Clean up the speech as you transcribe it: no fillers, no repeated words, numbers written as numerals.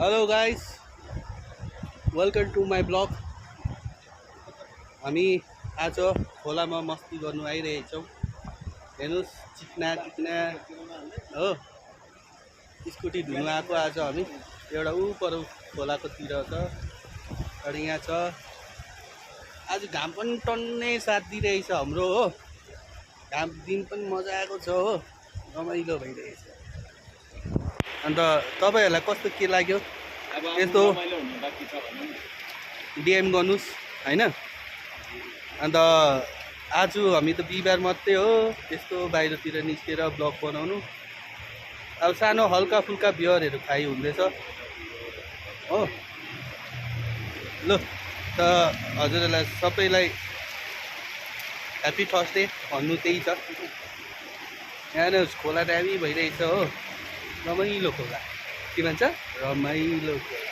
Hello guys, welcome to my blog. हामी आज खोलामा मस्ती गर्नु आइरहेछौँ। हेर्नुहोस्, चिक्ना चिक्ना हो, स्कुटी धुनु आएको आज हामी। एउटा ऊ पर खोलाकोतिर छ, अनि यहाँ छ। आज घाम पनि टन्नै साथ दिइरहेछ हाम्रो हो। घाम दिन पनि मजा आएको छ हो, रमाइलो भइरहेछ। अन्त तपाईँहरूलाई कस्तो के लाग्यो यस्तो डिएम गर्नुहोस् होइन। अन्त आज हामी त बिहिबार मात्रै हो त्यस्तो बाहिरतिर निस्केर ब्लग बनाउनु। अब सानो हल्का फुल्का बियरहरू खाइ हुँदैछ हो। ल त हजुरहरूलाई सबैलाई ह्याप्पी थर्सडे भन्नु त्यही छ। यहाँ खोला दामी भइरहेछ हो, रमाइलो खोला। के भन्छ, रमाइलो खोला।